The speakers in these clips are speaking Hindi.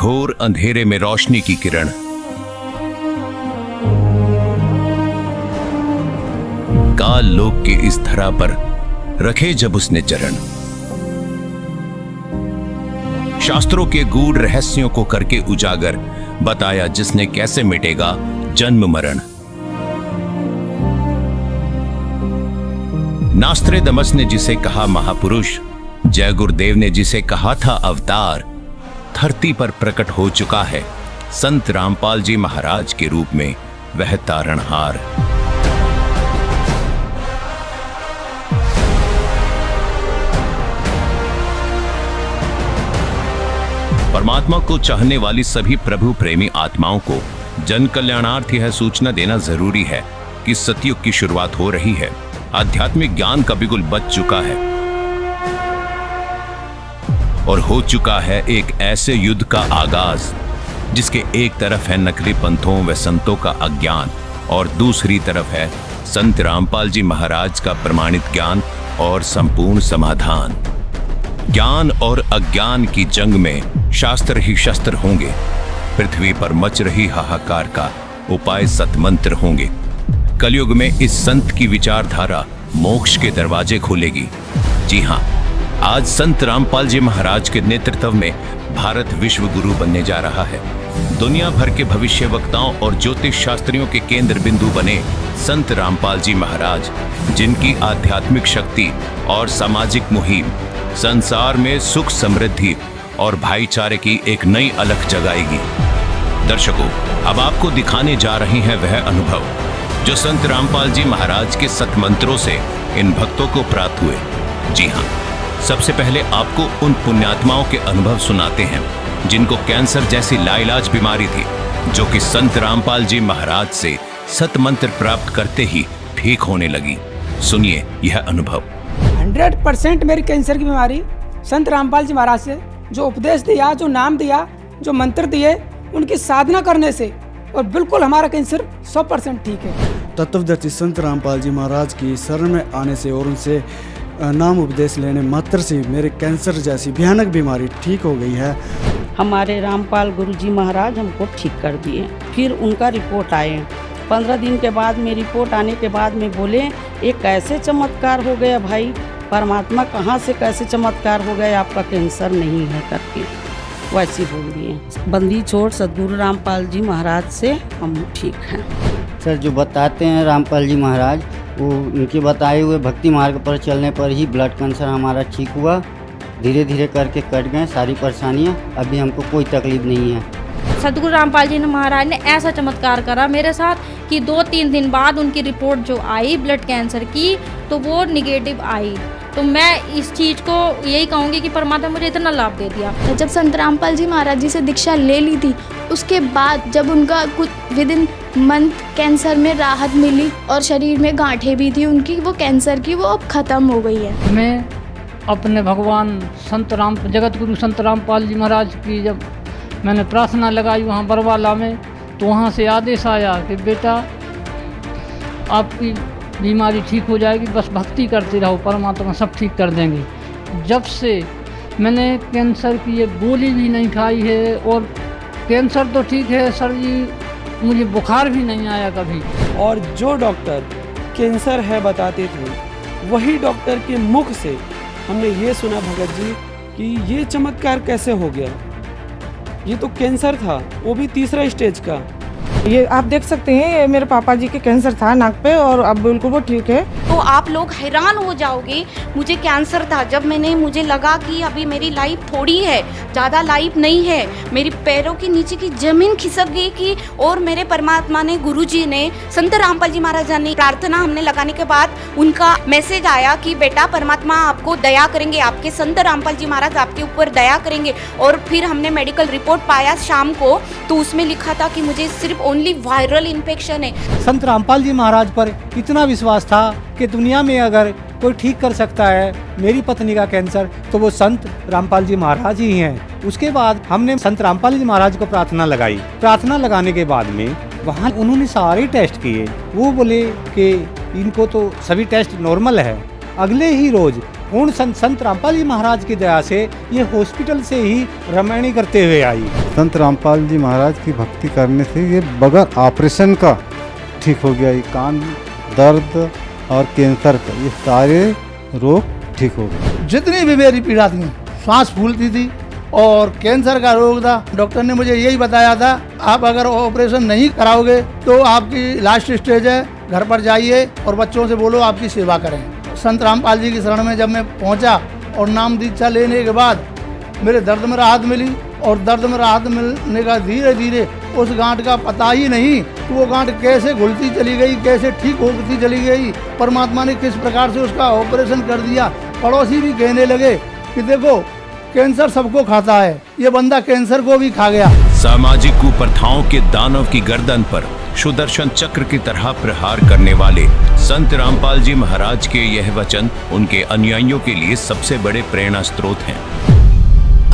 घोर अंधेरे में रोशनी की किरण, काल लोक के इस धरा पर रखे जब उसने चरण, शास्त्रों के गूढ़ रहस्यों को करके उजागर बताया जिसने कैसे मिटेगा जन्म मरण। नास्त्रेदमस ने जिसे कहा महापुरुष, जय गुरुदेव ने जिसे कहा था अवतार, धरती पर प्रकट हो चुका है संत रामपाल जी महाराज के रूप में वह तारणहार। परमात्मा को चाहने वाली सभी प्रभु प्रेमी आत्माओं को जन कल्याणार्थ यह सूचना देना जरूरी है कि सतयुग की शुरुआत हो रही है। आध्यात्मिक ज्ञान का बिगुल बज चुका है और हो चुका है एक ऐसे युद्ध का आगाज जिसके एक तरफ है नकली पंथों व संतों का अज्ञान और दूसरी तरफ है संत रामपाल जी महाराज का प्रमाणित ज्ञान और संपूर्ण समाधान। ज्ञान और अज्ञान की जंग में शास्त्र ही शस्त्र होंगे। पृथ्वी पर मच रही हाहाकार का उपाय सतमंत्र होंगे। कलयुग में इस संत की विचारधारा मोक्ष के दरवाजे खोलेगी। जी हां, आज संत रामपाल जी महाराज के नेतृत्व में भारत विश्व गुरु बनने जा रहा है। दुनिया भर के भविष्य वक्ताओं और ज्योतिष शास्त्रियों के केंद्र बिंदु बने संत रामपाल जी महाराज, जिनकी आध्यात्मिक शक्ति और सामाजिक मुहिम संसार में सुख समृद्धि और भाईचारे की एक नई अलख जगाएगी। दर्शकों, अब आपको दिखाने जा रहे हैं वह अनुभव जो संत रामपाल जी महाराज के सतमंत्रों से इन भक्तों को प्राप्त हुए। जी हां, सबसे पहले आपको उन पुण्यात्माओं के अनुभव सुनाते हैं जिनको कैंसर जैसी लाइलाज बीमारी थी, जो कि संत रामपाल जी महाराज से सतमंत्र प्राप्त करते ही ठीक होने लगी। सुनिए यह अनुभव। 100% मेरी कैंसर की बीमारी संत रामपाल जी महाराज से जो उपदेश दिया, जो नाम दिया, जो मंत्र दिए, उनकी साधना करने से और बिल्कुल हमारा कैंसर 100% ठीक है। तत्वदर्शी संत रामपाल जी महाराज की शरण में आने से और उनसे नाम उपदेश लेने मात्र से मेरे कैंसर जैसी भयानक बीमारी ठीक हो गई है। हमारे रामपाल गुरुजी महाराज हमको ठीक कर दिए। फिर उनका रिपोर्ट आए। 15 दिन के बाद में रिपोर्ट आने के बाद में बोले ये कैसे चमत्कार हो गया भाई, परमात्मा कहाँ से कैसे चमत्कार हो गया, आपका कैंसर नहीं है करके वैसे बोल दिए। बंदी छोड़ सद्गुरु रामपाल जी महाराज से हम ठीक हैं। सर जो बताते हैं रामपाल जी महाराज, वो उनके बताए हुए भक्ति मार्ग पर चलने पर ही ब्लड कैंसर हमारा ठीक हुआ। धीरे धीरे करके कट गए सारी परेशानियाँ, अभी हमको कोई तकलीफ नहीं है। सद्गुरु रामपाल जी महाराज ने ऐसा चमत्कार करा मेरे साथ कि 2-3 दिन बाद उनकी रिपोर्ट जो आई ब्लड कैंसर की तो वो निगेटिव आई। तो मैं इस चीज़ को यही कहूँगी कि परमात्मा मुझे इतना लाभ दे दिया। जब संत रामपाल जी महाराज जी से दीक्षा ले ली थी, उसके बाद जब उनका कुछ विद इन मंथ कैंसर में राहत मिली और शरीर में गांठें भी थी उनकी, वो कैंसर की, वो अब ख़त्म हो गई है। मैं अपने भगवान संत राम जगत गुरु संत रामपाल जी महाराज की जब मैंने प्रार्थना लगाई वहाँ बरवाला में, तो वहाँ से आदेश आया कि बेटा आपकी बीमारी ठीक हो जाएगी, बस भक्ति करते रहो, परमात्मा सब ठीक कर देंगे। जब से मैंने कैंसर की ये गोली भी नहीं खाई है और कैंसर तो ठीक है सर जी, मुझे बुखार भी नहीं आया कभी। और जो डॉक्टर कैंसर है बताते थे, वही डॉक्टर के मुख से हमने ये सुना भगत जी कि ये चमत्कार कैसे हो गया। ये तो कैंसर था, वो भी 3रा स्टेज का। ये आप देख सकते हैं, ये मेरे पापा जी के कैंसर था नाक पे और अब बिल्कुल वो ठीक है। तो आप लोग हैरान हो जाओगे। मुझे कैंसर था, जब मुझे लगा कि अभी मेरी लाइफ थोड़ी है, ज़्यादा लाइफ नहीं है, मेरी पैरों के नीचे की ज़मीन खिसक गई कि, और मेरे परमात्मा ने, गुरुजी ने, संत रामपाल जी महाराज ने प्रार्थना हमने लगाने के बाद उनका मैसेज आया कि बेटा परमात्मा आपको दया करेंगे, आपके संत रामपाल जी महाराज आपके ऊपर दया करेंगे। और फिर हमने मेडिकल रिपोर्ट पाया शाम को, तो उसमें लिखा था कि मुझे सिर्फ ओनली वायरल इन्फेक्शन है। संत रामपाल जी महाराज पर इतना विश्वास था कि दुनिया में अगर कोई ठीक कर सकता है मेरी पत्नी का कैंसर तो वो संत रामपाल जी महाराज ही हैं। उसके बाद हमने संत रामपाल जी महाराज को प्रार्थना लगाई। प्रार्थना लगाने के बाद में वहाँ उन्होंने सारे टेस्ट किए। वो बोले कि इनको तो सभी टेस्ट नॉर्मल है। अगले ही रोज पूर्ण संत रामपाल जी महाराज की दया से ये हॉस्पिटल से ही रमणी करते हुए आई। संत रामपाल जी महाराज की भक्ति करने से ये बगैर ऑपरेशन का ठीक हो गया। ये कान दर्द और कैंसर का ये सारे रोग ठीक हो गए। जितनी भी मेरी पीड़ा थी, सांस फूलती थी और कैंसर का रोग था, डॉक्टर ने मुझे यही बताया था आप अगर ऑपरेशन नहीं कराओगे तो आपकी लास्ट स्टेज है, घर पर जाइए और बच्चों से बोलो आपकी सेवा करें। संत रामपाल जी की शरण में जब मैं पहुंचा और नाम दीक्षा लेने के बाद मेरे दर्द में राहत मिली और दर्द में राहत मिलने का धीरे धीरे उस गांठ का पता ही नहीं कि वो गांठ कैसे घुलती चली गई, कैसे ठीक होती चली गई। परमात्मा ने किस प्रकार से उसका ऑपरेशन कर दिया। पड़ोसी भी कहने लगे कि देखो कैंसर सबको खाता है, ये बंदा कैंसर को भी खा गया। सामाजिक कुप्रथाओं के दानव की गर्दन पर सुदर्शन चक्र की तरह प्रहार करने वाले संत रामपाल जी महाराज के यह वचन उनके अनुयायियों के लिए सबसे बड़े प्रेरणा स्रोत हैं।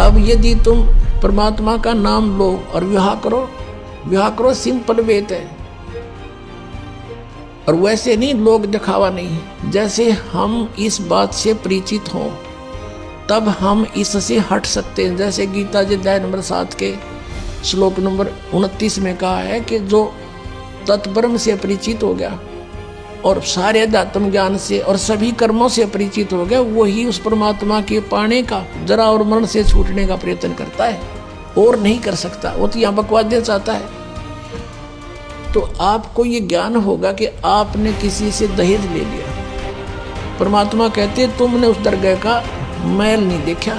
अब यदि तुम परमात्मा का नाम लो और विवाह करो सिंपल वेद है। और वैसे नहीं, लोग दिखावा नहीं। जैसे हम इस बात से परिचित हों तब हम इससे हट सकते हैं। जैसे गीता जी अध्याय नंबर 7 के श्लोक नंबर 29 में कहा है कि जो तत्ब्रह्म से परिचित हो गया और सारे अध्यात्म ज्ञान से और सभी कर्मों से परिचित हो गया, वही उस परमात्मा के पाने का, जरा और मरण से छूटने का प्रयत्न करता है और नहीं कर सकता। वो तो यहाँ बकवाद देना चाहता है। तो आपको ये ज्ञान होगा कि आपने किसी से दहेज ले लिया। परमात्मा कहते तुमने उस दरगाह का मैल नहीं देखा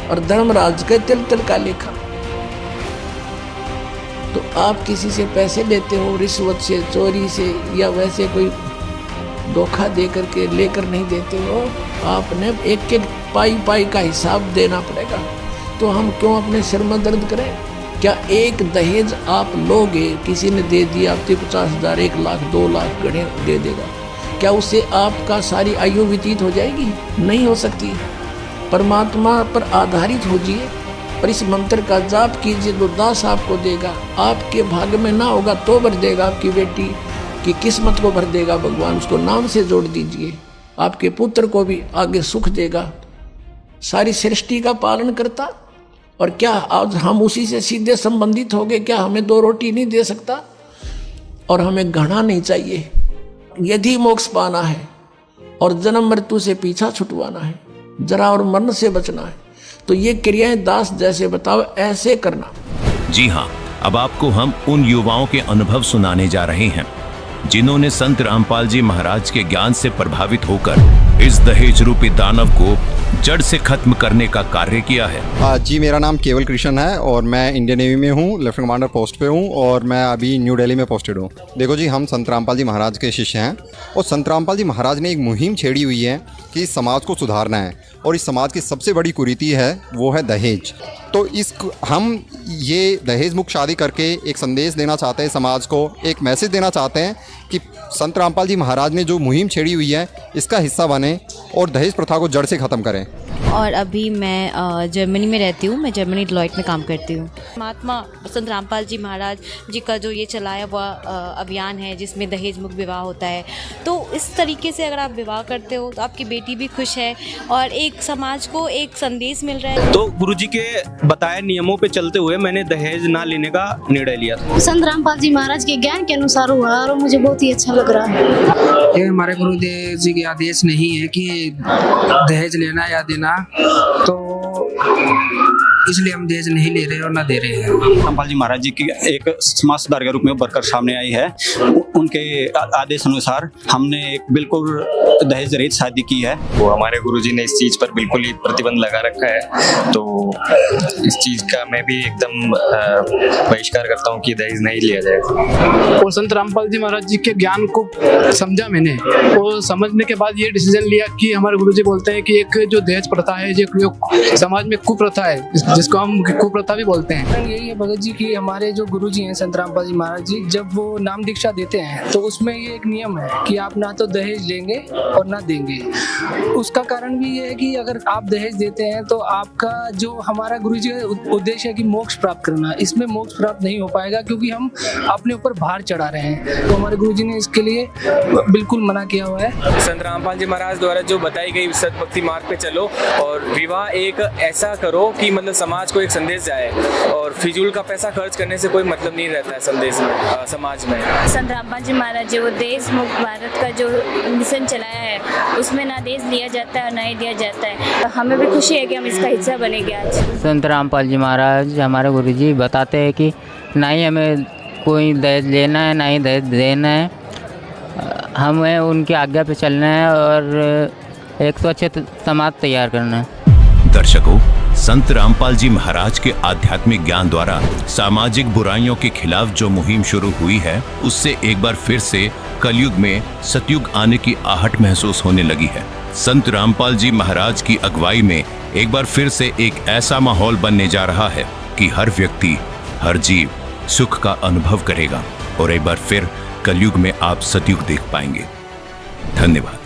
और धर्मराज के तिल तिल का लेखा। तो आप किसी से पैसे लेते हो, रिश्वत से, चोरी से या वैसे कोई धोखा दे करके लेकर नहीं देते हो। आपने एक एक पाई पाई का हिसाब देना पड़ेगा। तो हम क्यों अपने सिर में दर्द करें? क्या एक दहेज आप लोगे, किसी ने दे दिया आपके 50,000, 1 लाख, 2 लाख गणे दे देगा, क्या उससे आपका सारी आयु व्यतीत हो जाएगी? नहीं हो सकती। परमात्मा पर आधारित होजिए और इस मंत्र का जाप कीजिए, तो दास आपको देगा। आपके भाग्य में ना होगा तो भर देगा, आपकी बेटी की किस्मत को भर देगा भगवान। उसको नाम से जोड़ दीजिए, आपके पुत्र को भी आगे सुख देगा। सारी सृष्टि का पालन करता। और क्या आज हम उसी से सीधे संबंधित हो गए? क्या हमें 2 रोटी नहीं दे सकता? और हमें घृणा नहीं चाहिए। यदि मोक्ष पाना है और जन्म मृत्यु से पीछा छुटवाना है, जरा और मरण से बचना है, तो ये क्रियाएं दास जैसे बताओ ऐसे करना। जी हाँ, अब आपको हम उन युवाओं के अनुभव सुनाने जा रहे हैं जिन्होंने संत रामपाल जी महाराज के ज्ञान से प्रभावित होकर इस दहेज रूपी दानव को जड़ से खत्म करने का कार्य किया है। जी, मेरा नाम केवल कृष्ण है और मैं इंडियन नेवी में हूँ, लेफ्टिनेंट कमांडर पोस्ट पे हूँ और मैं अभी न्यू दिल्ली में पोस्टेड हूँ। देखो जी, हम संत रामपाल जी महाराज के शिष्य हैं और संत रामपाल जी महाराज ने एक मुहिम छेड़ी हुई है कि इस समाज को सुधारना है और इस समाज की सबसे बड़ी कुरीति है वो है दहेज। तो हम ये दहेज मुक्त शादी करके एक संदेश देना चाहते हैं समाज को, एक मैसेज देना चाहते हैं कि संत रामपाल जी महाराज ने जो मुहिम छेड़ी हुई है इसका हिस्सा बने और दहेज प्रथा को जड़ से ख़त्म करें। और अभी मैं जर्मनी में रहती हूँ। मैं जर्मनी डिलॉयट में काम करती हूँ। महात्मा संत रामपाल जी महाराज जी का जो ये चलाया हुआ अभियान है जिसमें दहेज मुक्त विवाह होता है, तो इस तरीके से अगर आप विवाह करते हो तो आपकी बेटी भी खुश है और एक समाज को एक संदेश मिल रहा है। तो गुरुजी के बताए नियमों पे चलते हुए मैंने दहेज ना लेने का निर्णय लिया। संत रामपाल जी महाराज के ज्ञान के अनुसार हुआ और मुझे बहुत ही अच्छा लग रहा है। ये हमारे गुरुदेव जी के आदेश नहीं है कि दहेज लेना या देना, तो इसलिए हम दहेज नहीं ले रहे और ना दे रहे हैं। रामपाल जी महाराज जी की एक समाज सुधार के रूप में उभर कर सामने आई है। उनके आदेश अनुसार हमने एक बिल्कुल दहेज रहित शादी की है। वो हमारे गुरुजी ने इस चीज पर बिल्कुल ही प्रतिबंध लगा रखा है, तो इस चीज का मैं भी एकदम बहिष्कार करता हूँ कि दहेज नहीं लिया जाए। और संत रामपाल जी महाराज जी के ज्ञान को समझा मैंने, और समझने के बाद ये डिसीजन लिया कि हमारे गुरुजी बोलते हैं कि एक जो दहेज प्रथा है, जो समाज में कुप्रथा है, जिसको हम कुप्रथा भी बोलते हैं। यही है भगत जी कि हमारे जो गुरु जी हैं संत रामपाल जी महाराज जी, जब वो नाम दीक्षा देते हैं तो उसमें ये एक नियम है कि आप ना तो दहेज लेंगे और ना देंगे। उसका कारण भी ये है कि अगर आप दहेज देते हैं तो आपका जो हमारा गुरु जी का उद्देश्य है कि मोक्ष प्राप्त करना, इसमें मोक्ष प्राप्त नहीं हो पाएगा क्योंकि हम अपने ऊपर भार चढ़ा रहे हैं। तो हमारे गुरु जी ने इसके लिए बिल्कुल मना किया हुआ है। संत रामपाल जी महाराज द्वारा जो बताई गई सतभक्ति मार्ग पे चलो और विवाह एक ऐसा करो कि मतलब समाज को एक संदेश जाए और फिजूल का पैसा खर्च करने से कोई मतलब नहीं रहता है संदेश में, समाज में। संत रामपाल जी महाराज जी वो देश मुक्त भारत का जो मिशन चलाया है उसमें ना देश लिया जाता है और ना ही दिया जाता है। तो हमें भी खुशी है कि हम इसका हिस्सा बनेंगे आज। संत रामपाल जी महाराज हमारे गुरु जी बताते हैं कि ना ही हमें कोई दहेज लेना है ना ही दहेज देना है, हमें उनकी आज्ञा पे चलना है और एक स्वच्छ समाज तैयार करना है। दर्शकों, संत रामपाल जी महाराज के आध्यात्मिक ज्ञान द्वारा सामाजिक बुराइयों के खिलाफ जो मुहिम शुरू हुई है, उससे एक बार फिर से कलयुग में सतयुग आने की आहट महसूस होने लगी है। संत रामपाल जी महाराज की अगुवाई में एक बार फिर से एक ऐसा माहौल बनने जा रहा है कि हर व्यक्ति, हर जीव सुख का अनुभव करेगा और एक बार फिर कलयुग में आप सतयुग देख पाएंगे। धन्यवाद।